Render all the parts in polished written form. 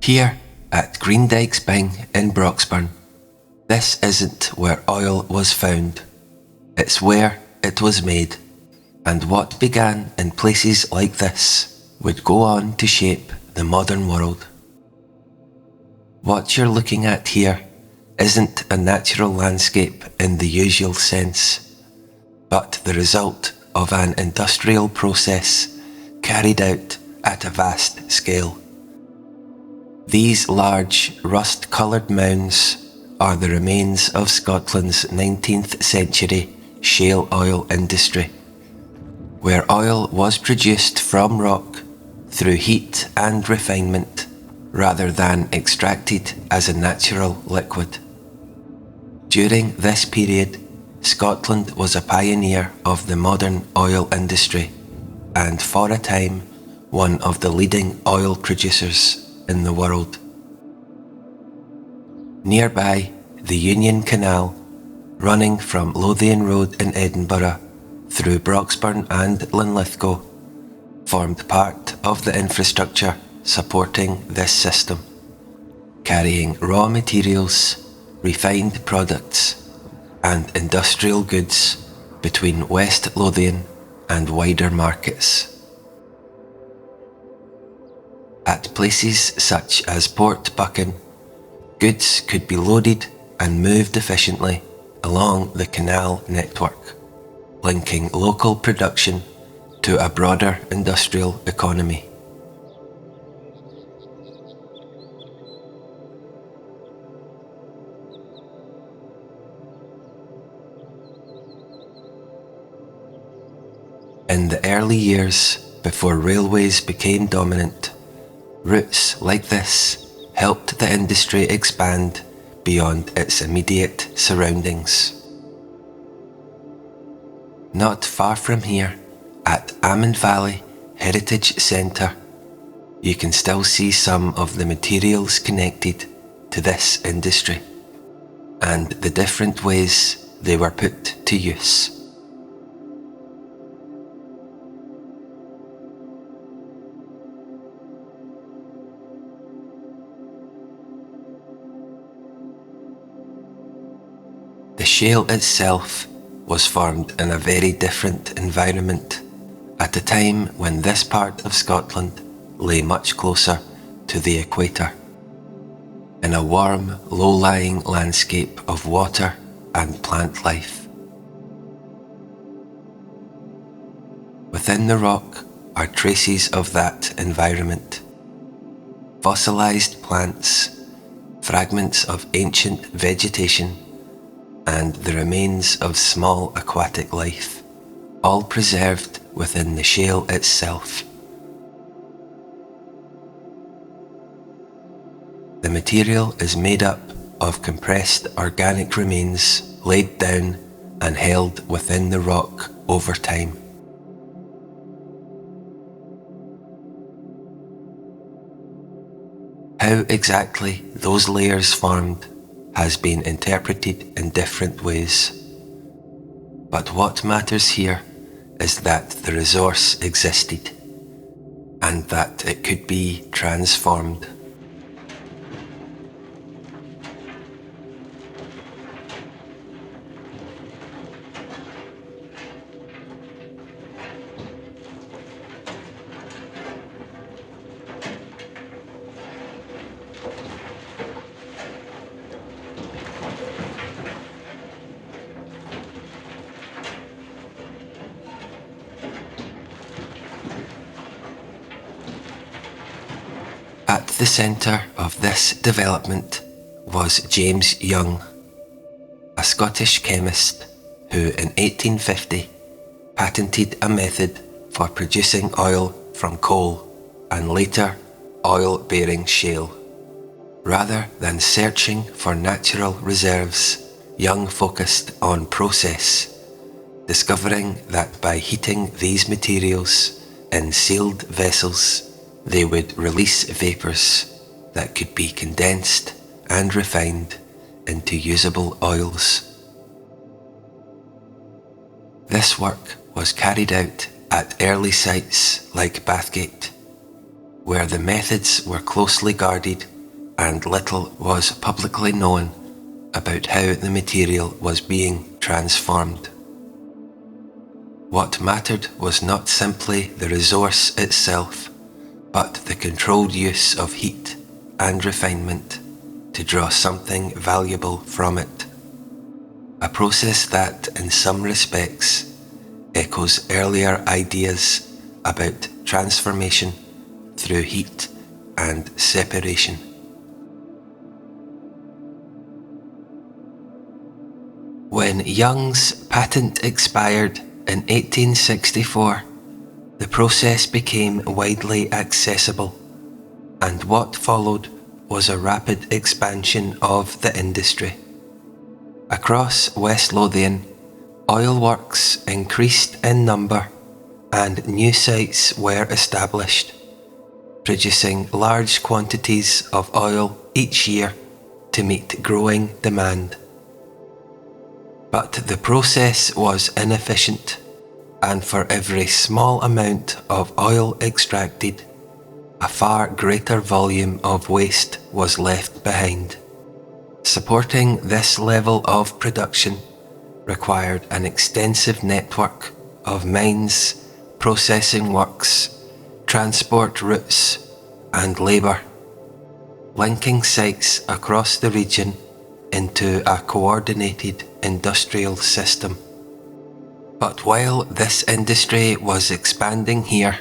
Here at Greendykes Bing in Broxburn, this isn't where oil was found, it's where it was made, and what began in places like this would go on to shape the modern world. What you're looking at here isn't a natural landscape in the usual sense, but the result of an industrial process carried out at a vast scale. These large rust-coloured mounds are the remains of Scotland's 19th century shale oil industry, where oil was produced from rock through heat and refinement rather than extracted as a natural liquid. During this period, Scotland was a pioneer of the modern oil industry and for a time one of the leading oil producers in the world. Nearby, the Union Canal, running from Lothian Road in Edinburgh through Broxburn and Linlithgow, formed part of the infrastructure supporting this system, carrying raw materials, refined products, and industrial goods between West Lothian and wider markets. At places such as Port Buchan, goods could be loaded and moved efficiently along the canal network, linking local production to a broader industrial economy. In the early years before railways became dominant, routes like this helped the industry expand beyond its immediate surroundings. Not far from here, at Ammon Valley Heritage Centre, you can still see some of the materials connected to this industry and the different ways they were put to use. The shale itself was formed in a very different environment at a time when this part of Scotland lay much closer to the equator, in a warm, low-lying landscape of water and plant life. Within the rock are traces of that environment: fossilised plants, fragments of ancient vegetation, and the remains of small aquatic life, all preserved within the shale itself. The material is made up of compressed organic remains laid down and held within the rock over time. How exactly those layers formed has been interpreted in different ways. But what matters here is that the resource existed and that it could be transformed. At the centre of this development was James Young, a Scottish chemist who in 1850 patented a method for producing oil from coal and later oil-bearing shale. Rather than searching for natural reserves, Young focused on process, discovering that by heating these materials in sealed vessels, they would release vapours that could be condensed and refined into usable oils. This work was carried out at early sites like Bathgate, where the methods were closely guarded and little was publicly known about how the material was being transformed. What mattered was not simply the resource itself, but the controlled use of heat and refinement to draw something valuable from it. A process that, in some respects, echoes earlier ideas about transformation through heat and separation. When Young's patent expired in 1864, the process became widely accessible, and what followed was a rapid expansion of the industry. Across West Lothian, oil works increased in number and new sites were established, producing large quantities of oil each year to meet growing demand. But the process was inefficient, and for every small amount of oil extracted, a far greater volume of waste was left behind. Supporting this level of production required an extensive network of mines, processing works, transport routes, and labour, linking sites across the region into a coordinated industrial system. But while this industry was expanding here,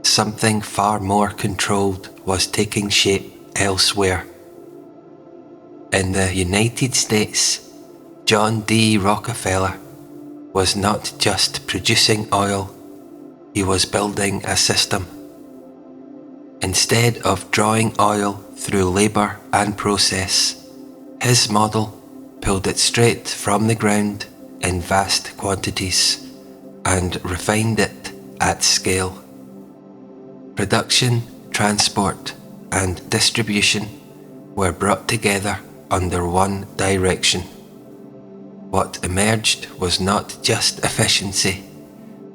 something far more controlled was taking shape elsewhere. In the United States, John D. Rockefeller was not just producing oil, he was building a system. Instead of drawing oil through labour and process, his model pulled it straight from the ground in vast quantities and refined it at scale. Production, transport, and distribution were brought together under one direction. What emerged was not just efficiency,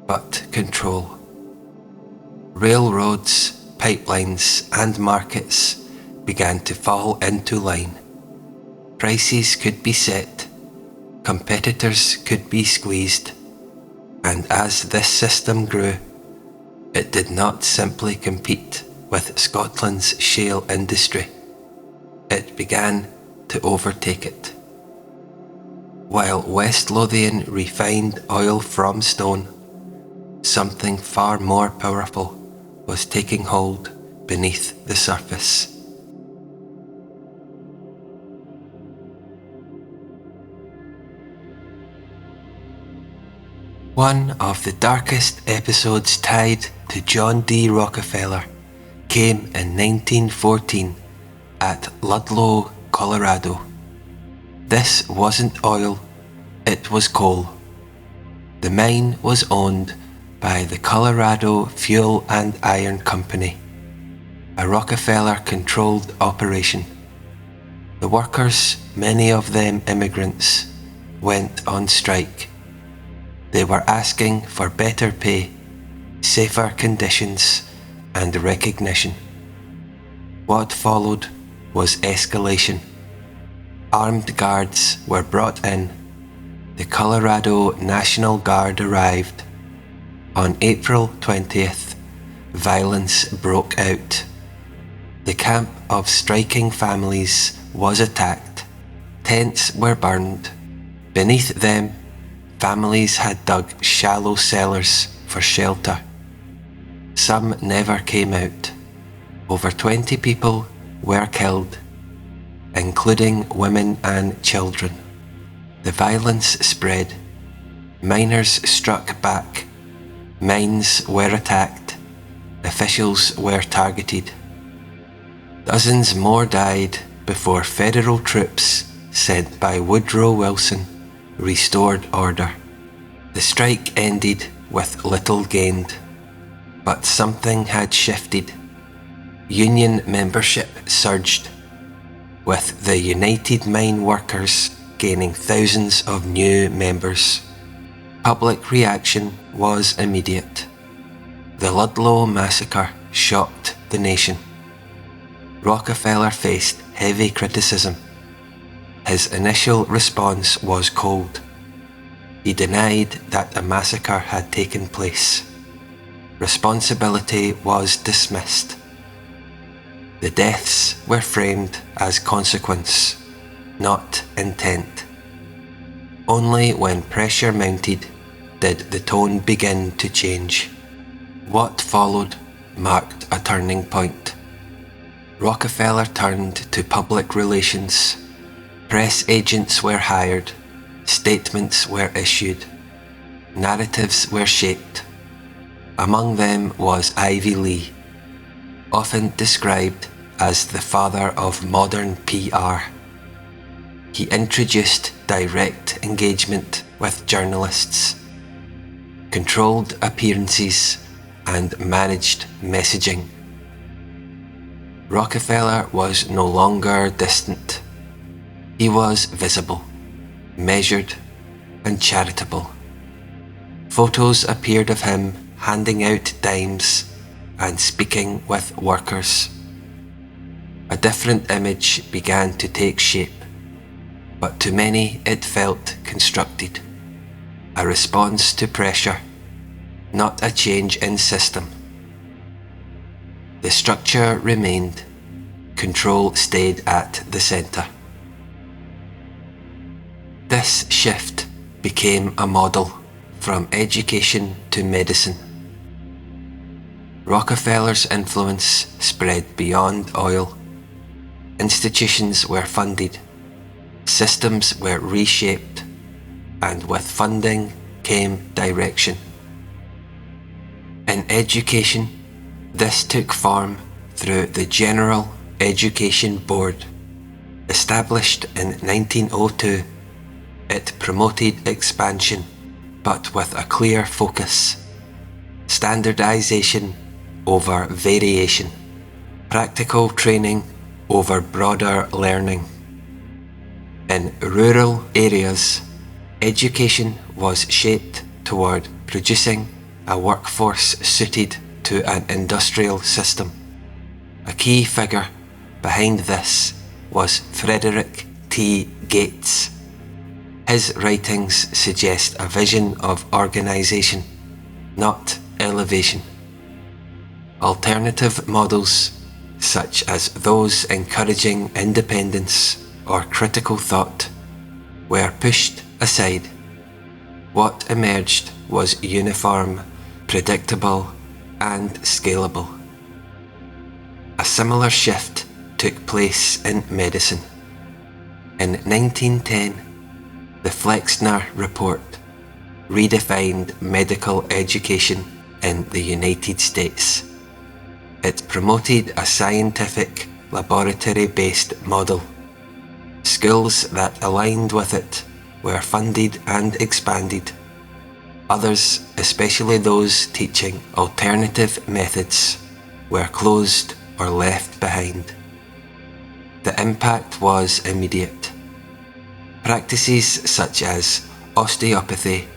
but control. Railroads, pipelines, and markets began to fall into line. Prices could be set, competitors could be squeezed, and as this system grew, it did not simply compete with Scotland's shale industry. It began to overtake it. While West Lothian refined oil from stone, something far more powerful was taking hold beneath the surface. One of the darkest episodes tied to John D. Rockefeller came in 1914 at Ludlow, Colorado. This wasn't oil, it was coal. The mine was owned by the Colorado Fuel and Iron Company, a Rockefeller-controlled operation. The workers, many of them immigrants, went on strike. They were asking for better pay, safer conditions, and recognition. What followed was escalation. Armed guards were brought in. The Colorado National Guard arrived. On April 20th, violence broke out. The camp of striking families was attacked. Tents were burned. Beneath them, families had dug shallow cellars for shelter. Some never came out. Over 20 people were killed, including women and children. The violence spread. Miners struck back. Mines were attacked. Officials were targeted. Dozens more died before federal troops sent by Woodrow Wilson restored order. The strike ended with little gained, but something had shifted. Union membership surged, with the United Mine Workers gaining thousands of new members. Public reaction was immediate. The Ludlow massacre shocked the nation. Rockefeller faced heavy criticism. His initial response was cold. He denied that a massacre had taken place. Responsibility was dismissed. The deaths were framed as consequence, not intent. Only when pressure mounted did the tone begin to change. What followed marked a turning point. Rockefeller turned to public relations. Press agents were hired, statements were issued, narratives were shaped. Among them was Ivy Lee, often described as the father of modern PR. He introduced direct engagement with journalists, controlled appearances, and managed messaging. Rockefeller was no longer distant. He was visible, measured, and charitable. Photos appeared of him handing out dimes and speaking with workers. A different image began to take shape, but to many it felt constructed, a response to pressure, not a change in system. The structure remained, control stayed at the centre. This shift became a model from education to medicine. Rockefeller's influence spread beyond oil. Institutions were funded, systems were reshaped, and with funding came direction. In education, this took form through the General Education Board. Established in 1902, it promoted expansion, but with a clear focus: standardization over variation, practical training over broader learning. In rural areas, education was shaped toward producing a workforce suited to an industrial system. A key figure behind this was Frederick T. Gates. His writings suggest a vision of organization, not elevation. Alternative models, such as those encouraging independence or critical thought, were pushed aside. What emerged was uniform, predictable, and scalable. A similar shift took place in medicine. In 1910, the Flexner Report redefined medical education in the United States. It promoted a scientific, laboratory-based model. Schools that aligned with it were funded and expanded. Others, especially those teaching alternative methods, were closed or left behind. The impact was immediate. Practices such as osteopathy,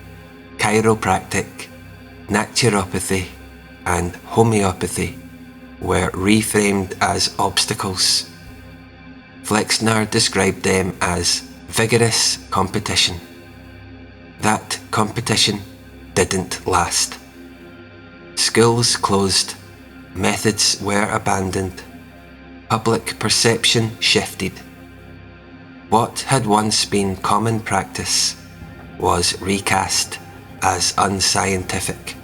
chiropractic, naturopathy, and homeopathy were reframed as obstacles. Flexner described them as vigorous competition. That competition didn't last. Schools closed, methods were abandoned, public perception shifted. What had once been common practice was recast as unscientific.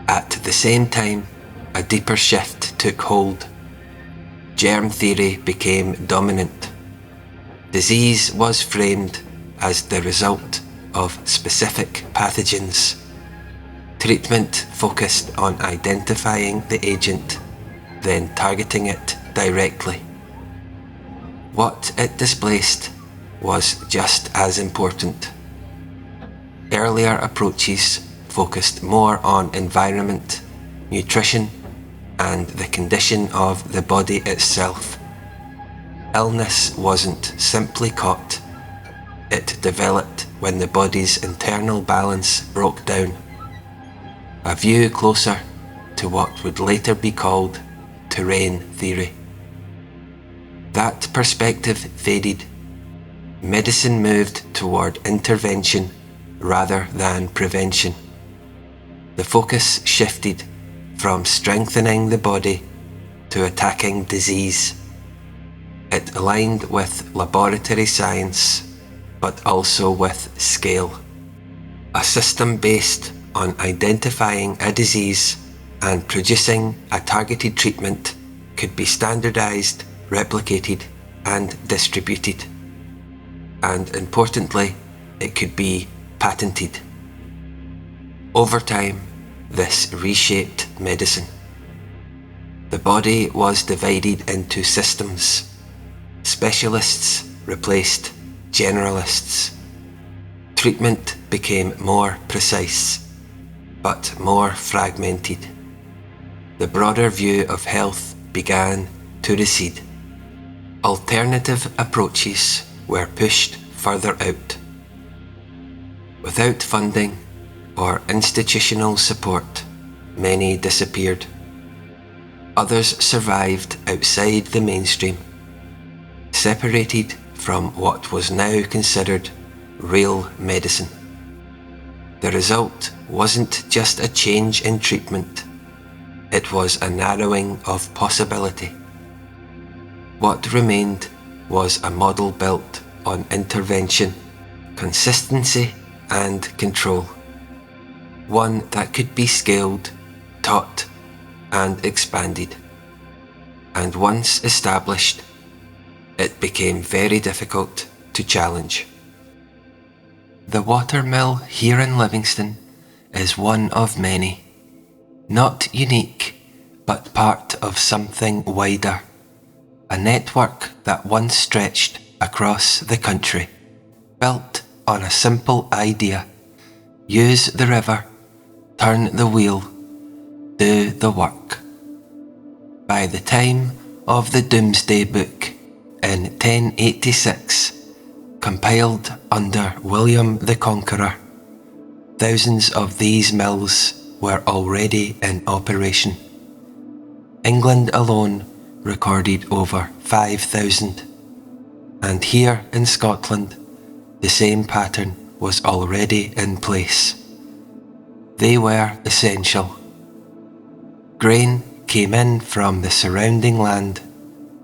At the same time, a deeper shift took hold. Germ theory became dominant. Disease was framed as the result of specific pathogens. Treatment focused on identifying the agent, then targeting it directly. What it displaced was just as important. Earlier approaches focused more on environment, nutrition, and the condition of the body itself. Illness wasn't simply caught, it developed when the body's internal balance broke down. A view closer to what would later be called terrain theory. That perspective faded. Medicine moved toward intervention rather than prevention. The focus shifted from strengthening the body to attacking disease. It aligned with laboratory science, but also with scale. A system based on identifying a disease and producing a targeted treatment could be standardized, replicated, and distributed. And importantly, it could be patented. Over time, this reshaped medicine. The body was divided into systems. Specialists replaced generalists. Treatment became more precise, but more fragmented. The broader view of health began to recede. Alternative approaches were pushed further out. Without funding or institutional support, many disappeared. Others survived outside the mainstream, separated from what was now considered real medicine. The result wasn't just a change in treatment, it was a narrowing of possibility. What remained was a model built on intervention, consistency, and control. One that could be scaled, taught, and expanded. And once established, it became very difficult to challenge. The watermill here in Livingston is one of many, not unique, but part of something wider, a network that once stretched across the country, built on a simple idea: use the river, turn the wheel, do the work. By the time of the Doomsday Book in 1086, compiled under William the Conqueror, thousands of these mills were already in operation. England alone recorded over 5,000, and here in Scotland, the same pattern was already in place. They were essential. Grain came in from the surrounding land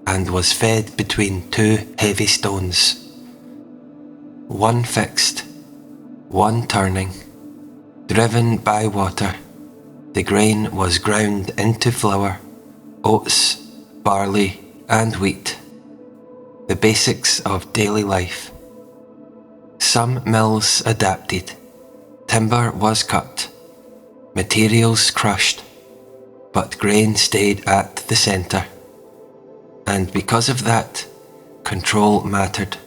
and was fed between two heavy stones. One fixed, one turning. Driven by water, the grain was ground into flour, oats, barley, and wheat, the basics of daily life. Some mills adapted. Timber was cut, materials crushed, but grain stayed at the centre. And because of that, control mattered.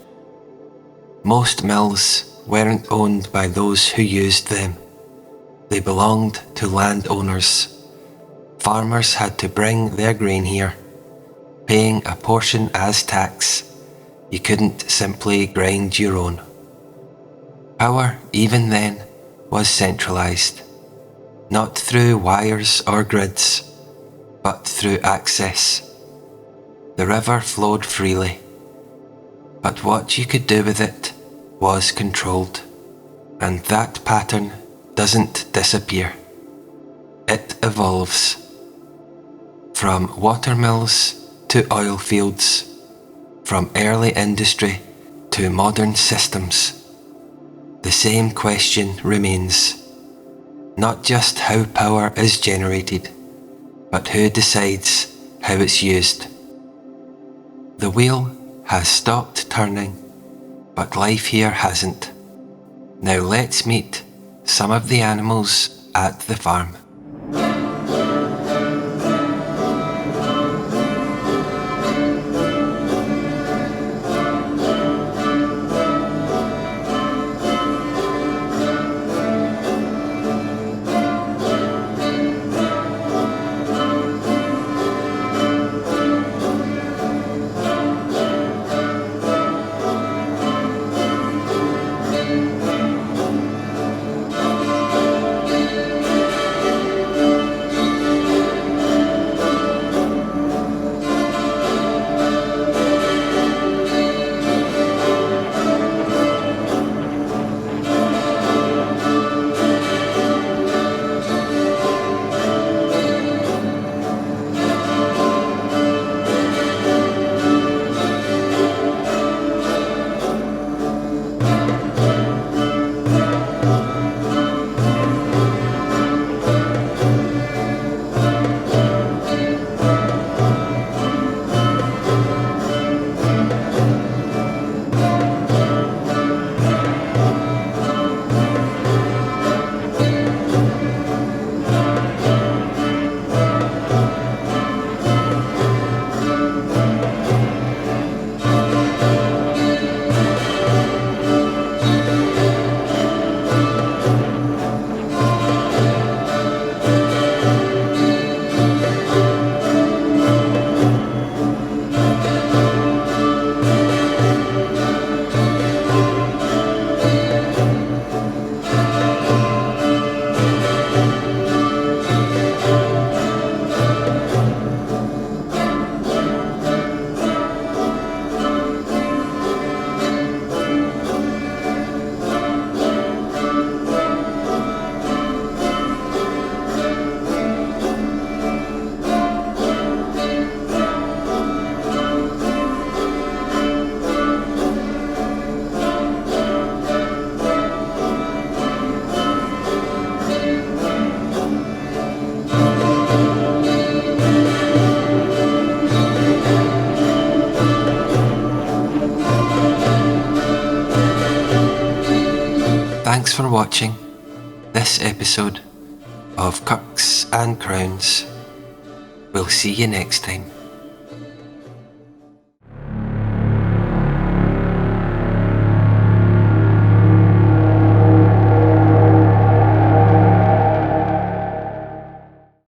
Most mills weren't owned by those who used them. They belonged to landowners. Farmers had to bring their grain here, paying a portion as tax. You couldn't simply grind your own. Power, even then, was centralised, not through wires or grids, but through access. The river flowed freely, but what you could do with it was controlled, and that pattern doesn't disappear. It evolves. From watermills to oil fields, from early industry to modern systems, the same question remains. Not just how power is generated, but who decides how it's used. The wheel has stopped turning, but life here hasn't. Now let's meet some of the animals at the farm. Thanks for watching this episode of Cucks and Crowns. We'll see you next time.